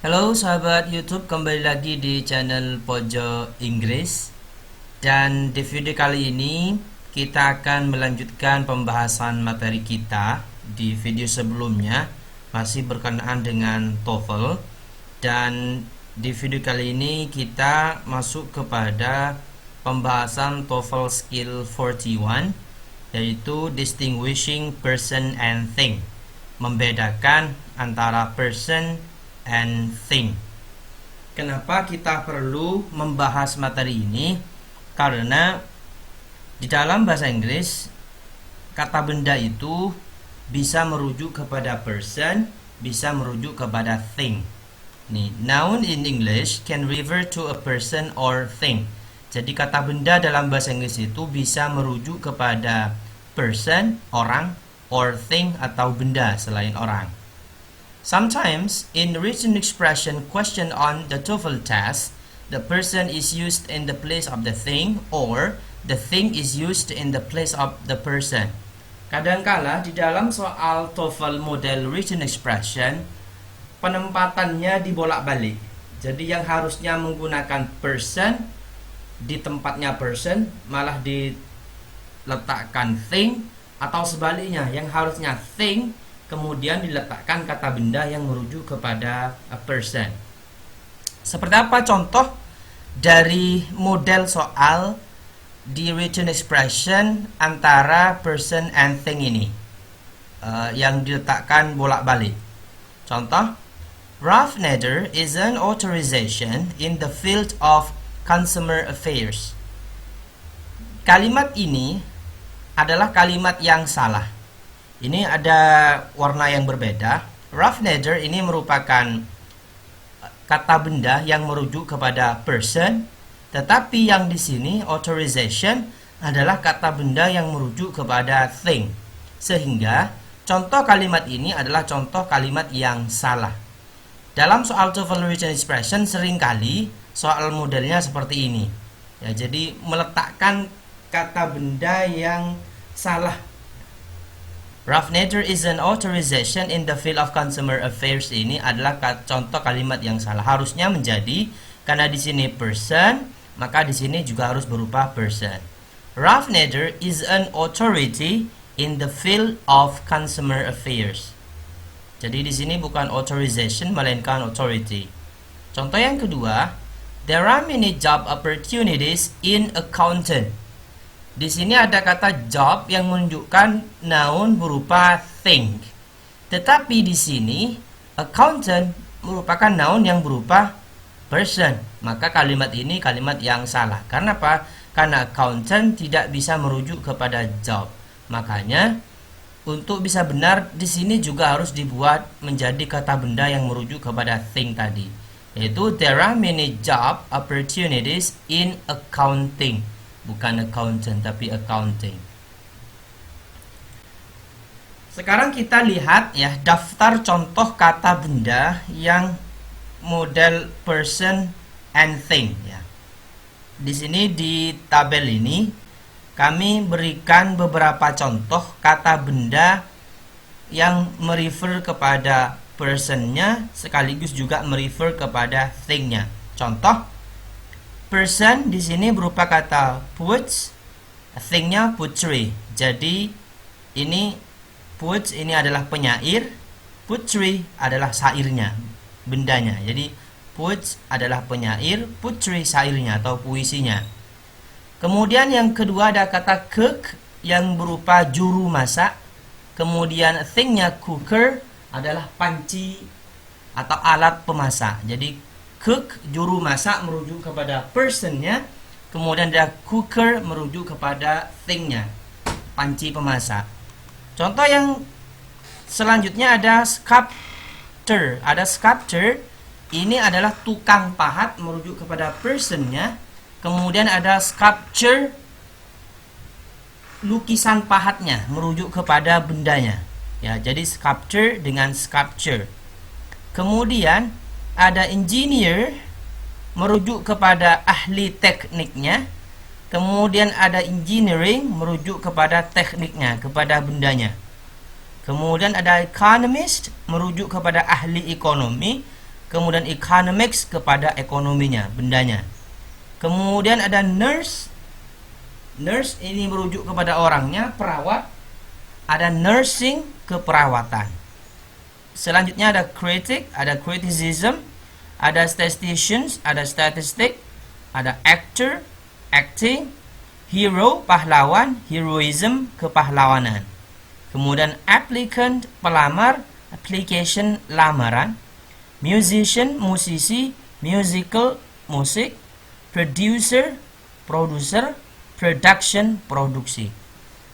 Halo sahabat YouTube, kembali lagi di channel Pojok Inggris. Dan di video kali ini kita akan melanjutkan pembahasan materi kita. Di video sebelumnya masih berkenaan dengan TOEFL. Dan di video kali ini kita masuk kepada pembahasan TOEFL Skill 41, yaitu Distinguishing Person and Thing, membedakan antara person and thing. Kenapa kita perlu membahas materi ini? Karena di dalam bahasa Inggris kata benda itu bisa merujuk kepada person, bisa merujuk kepada thing. Nih, noun in English can refer to a person or thing. Jadi kata benda dalam bahasa Inggris itu bisa merujuk kepada person, orang, or thing atau benda selain orang. Sometimes, in written expression question on the TOEFL test, the person is used in the place of the thing or the thing is used in the place of the person. Kadangkala di dalam soal TOEFL model written expression, penempatannya dibolak-balik. Jadi yang harusnya menggunakan person di tempatnya person malah diletakkan thing, atau sebaliknya yang harusnya thing kemudian diletakkan kata benda yang merujuk kepada a person. Seperti apa contoh dari model soal di written expression antara person and thing ini yang diletakkan bolak-balik? Contoh, Ralph Nader is an authorization in the field of consumer affairs. Kalimat ini adalah kalimat yang salah. Ini ada warna yang berbeda. Ralph Nader ini merupakan kata benda yang merujuk kepada person, tetapi yang di sini authorization adalah kata benda yang merujuk kepada thing. Sehingga contoh kalimat ini adalah contoh kalimat yang salah. Dalam soal TOEFL written expression seringkali soal modelnya seperti ini. Ya, jadi meletakkan kata benda yang salah. Ralph Nader is an authorization in the field of consumer affairs ini adalah contoh kalimat yang salah. Harusnya menjadi, karena di sini person, maka di sini juga harus berupa person. Ralph Nader is an authority in the field of consumer affairs. Jadi di sini bukan authorization melainkan authority. Contoh yang kedua, there are many job opportunities in accounting. Di sini ada kata job yang menunjukkan noun berupa thing. Tetapi di sini accountant merupakan noun yang berupa person. Maka kalimat ini kalimat yang salah. Karena apa? Karena accountant tidak bisa merujuk kepada job. Makanya untuk bisa benar di sini juga harus dibuat menjadi kata benda yang merujuk kepada thing tadi. Yaitu there are many job opportunities in accounting. Bukan accountant, tapi accounting. Sekarang kita lihat ya daftar contoh kata benda yang model person and thing ya. Di sini di tabel ini kami berikan beberapa contoh kata benda yang merefer kepada personnya sekaligus juga merefer kepada thingnya. Contoh, person di sini berupa kata puts, thingnya putri. Jadi ini puts ini adalah penyair, putri adalah syairnya, bendanya. Jadi puts adalah penyair, putri syairnya atau puisinya. Kemudian yang kedua ada kata cook yang berupa juru masak. Kemudian thingnya cooker adalah panci atau alat pemasak. Jadi cook, juru masak, merujuk kepada personnya. Kemudian ada cooker merujuk kepada thingnya, panci pemasak. Contoh yang selanjutnya ada sculptor. Ada sculptor, ini adalah tukang pahat, merujuk kepada personnya. Kemudian ada sculpture, lukisan pahatnya, merujuk kepada bendanya. Ya, jadi sculpture dengan sculpture. Kemudian ada engineer, merujuk kepada ahli tekniknya. Kemudian ada engineering, merujuk kepada tekniknya, kepada bendanya. Kemudian ada economist, merujuk kepada ahli ekonomi. kemudian economics kepada ekonominya, bendanya. Kemudian ada nurse. Nurse ini merujuk kepada orangnya, perawat. Ada nursing, keperawatan. Selanjutnya ada critic, ada criticism, ada statisticians, ada statistic, ada actor, acting, hero, pahlawan, heroism, kepahlawanan. Kemudian applicant, pelamar, application, lamaran, musician, musisi, musical, musik, producer, producer, production, produksi.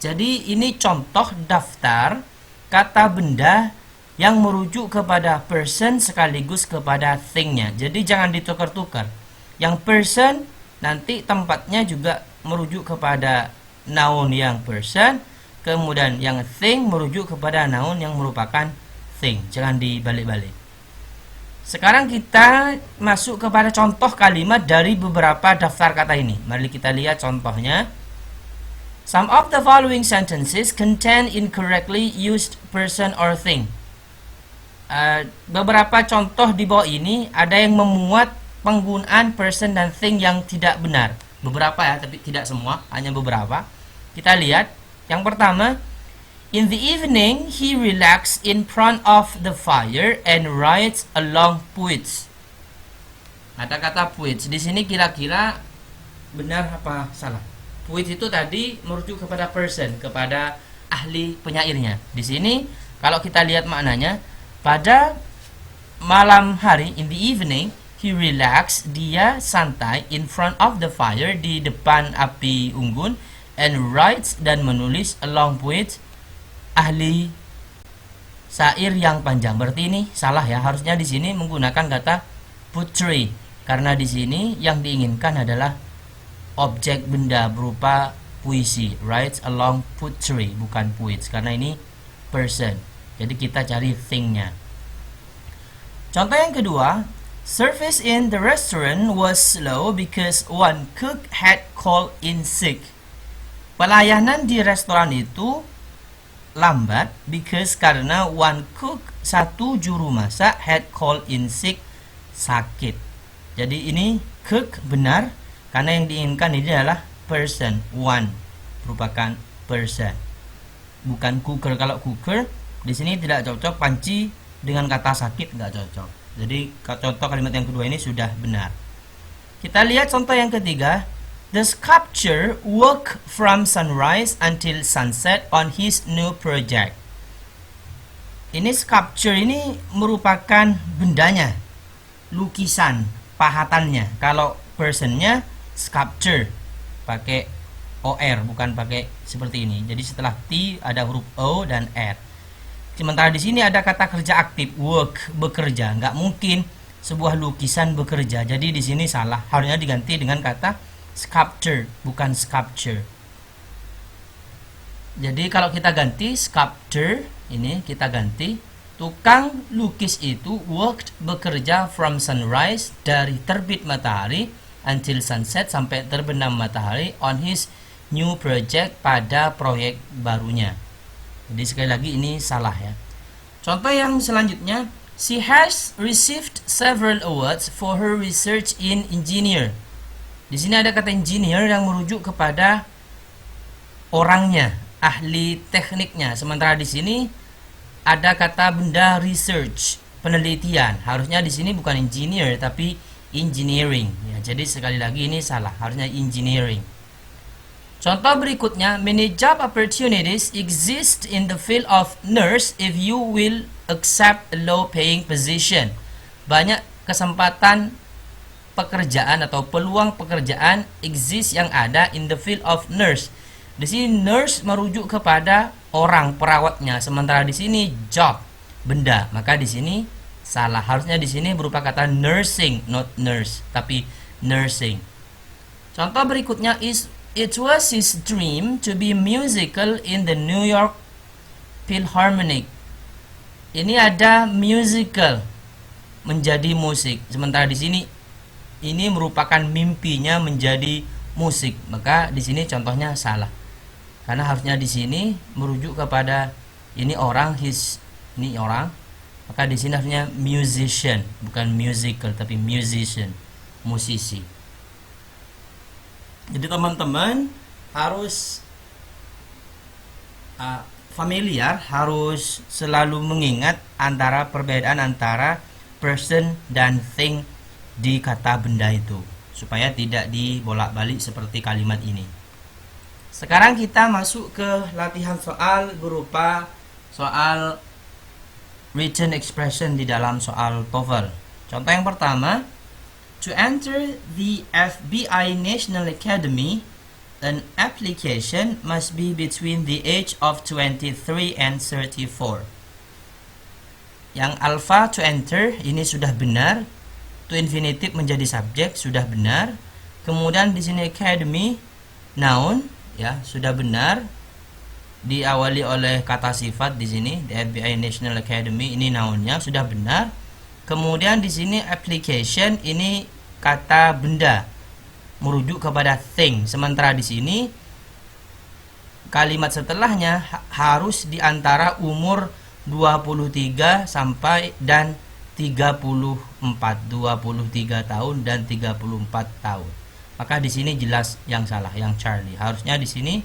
Jadi ini contoh daftar kata benda yang merujuk kepada person sekaligus kepada thing-nya. Jadi jangan ditukar-tukar. Yang person nanti tempatnya juga merujuk kepada noun yang person, kemudian yang thing merujuk kepada noun yang merupakan thing. Jangan dibalik-balik. Sekarang kita masuk kepada contoh kalimat dari beberapa daftar kata ini. Mari kita lihat contohnya. Some of the following sentences contain incorrectly used person or thing. Beberapa contoh di bawah ini ada yang memuat penggunaan person dan thing yang tidak benar. Beberapa ya, tapi tidak semua, hanya beberapa. Kita lihat. Yang pertama, in the evening he relaxed in front of the fire and writes a long poets. Ada kata poets. Di sini kira-kira benar apa salah? Poet itu tadi merujuk kepada person, kepada ahli penyairnya. Di sini kalau kita lihat maknanya, pada malam hari, in the evening, he relax, dia santai, in front of the fire, di depan api unggun, and writes, dan menulis, a long poet, ahli syair yang panjang. Berarti ini salah ya, harusnya di sini menggunakan kata poetry, karena di sini yang diinginkan adalah objek benda berupa puisi, writes a long poetry, bukan poets, karena ini person. Jadi kita cari thing-nya. Contoh yang kedua, service in the restaurant was slow because one cook had called in sick. Pelayanan di restoran itu lambat because karena one cook, satu juru masak, had called in sick, sakit. Jadi ini cook benar, karena yang diinginkan ini adalah person, one, merupakan person, bukan cooker. Kalau cooker di sini tidak cocok, panci dengan kata sakit nggak cocok. Jadi contoh kalimat yang kedua ini sudah benar. Kita lihat contoh yang ketiga. The sculptor worked from sunrise until sunset on his new project. Ini sculpture ini merupakan bendanya, lukisan, pahatannya. Kalau personnya sculpture pakai OR, bukan pakai seperti ini. Jadi setelah T ada huruf O dan R. Sementara di sini ada kata kerja aktif, work, bekerja. Nggak mungkin sebuah lukisan bekerja. Jadi di sini salah. Harusnya diganti dengan kata sculpture, bukan sculpture. Jadi kalau kita ganti sculpture, ini kita ganti tukang lukis itu worked, bekerja from sunrise, dari terbit matahari, until sunset, sampai terbenam matahari, on his new project, pada proyek barunya. Jadi sekali lagi ini salah ya. Contoh yang selanjutnya, she has received several awards for her research in engineer. Di sini ada kata engineer yang merujuk kepada orangnya, ahli tekniknya. Sementara di sini ada kata benda research, penelitian. Harusnya di sini bukan engineer tapi engineering ya. Jadi sekali lagi ini salah, harusnya engineering. Contoh berikutnya, many job opportunities exist in the field of nurse if you will accept a low paying position. Banyak kesempatan pekerjaan atau peluang pekerjaan exist yang ada in the field of nurse. Di sini nurse merujuk kepada orang, perawatnya, sementara di sini job, benda. Maka di sini salah. Harusnya di sini berupa kata nursing, not nurse, tapi nursing. Contoh berikutnya is it was his dream to be musical in the New York Philharmonic. Ini ada musical, menjadi musik. Sementara di sini ini merupakan mimpinya menjadi musik. Maka di sini contohnya salah. Karena harusnya di sini merujuk kepada ini orang, his, ini orang. Maka di sini artinya musician, bukan musical tapi musician, musisi. Jadi teman-teman harus familiar, harus selalu mengingat antara perbedaan antara person dan thing di kata benda itu, supaya tidak dibolak-balik seperti kalimat ini. Sekarang kita masuk ke latihan soal berupa soal written expression di dalam soal TOEFL. Contoh yang pertama, to enter the FBI National Academy, an application must be between the age of 23 and 34. Yang alpha to enter ini sudah benar, to infinitive menjadi subjek sudah benar. Kemudian di sini academy noun ya sudah benar, diawali oleh kata sifat di sini, the FBI National Academy ini nounnya sudah benar. Kemudian di sini application ini kata benda merujuk kepada thing, sementara di sini kalimat setelahnya harus di antara umur 23 sampai dan 34, 23 tahun dan 34 tahun. Maka di sini jelas yang salah, yang Charlie. Harusnya di sini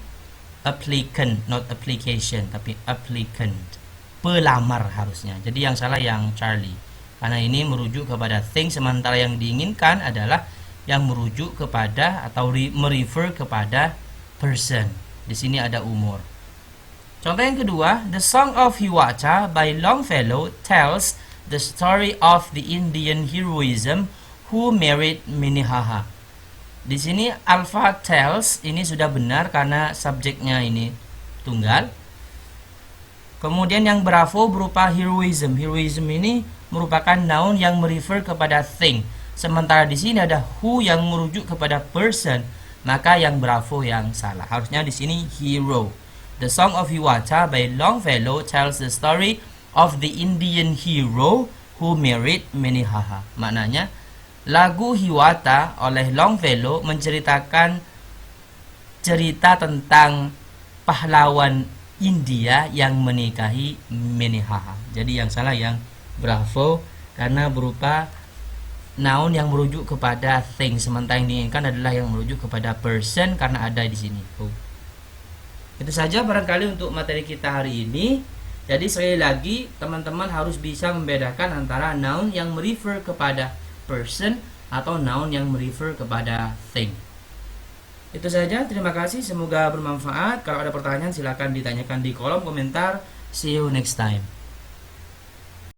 applicant, not application, tapi applicant. Pelamar harusnya. Jadi yang salah yang Charlie. Karena ini merujuk kepada thing, sementara yang diinginkan adalah yang merujuk kepada atau merefer kepada person. Di sini ada umur. Contoh yang kedua, The Song of Hiawatha by Longfellow tells the story of the Indian heroism who married Minnehaha. Di sini alpha tells ini sudah benar karena subjeknya ini tunggal. Kemudian yang bravo berupa heroism. Heroism ini merupakan noun yang merefer kepada thing. Sementara di sini ada who yang merujuk kepada person, maka yang bravo yang salah. Harusnya di sini hero. The Song of Hiawatha by Longfellow tells the story of the Indian hero who married Minnehaha. Maknanya lagu Hiawatha oleh Longfellow menceritakan cerita tentang pahlawan India yang menikahi Minnehaha. Jadi yang salah yang bravo karena berupa noun yang merujuk kepada thing, sementara yang diinginkan adalah yang merujuk kepada person karena ada di sini. Itu saja barangkali untuk materi kita hari ini. Jadi sekali lagi teman-teman harus bisa membedakan antara noun yang merefer kepada person atau noun yang merefer kepada thing. Itu saja, terima kasih, semoga bermanfaat. Kalau ada pertanyaan silakan ditanyakan di kolom komentar. See you next time.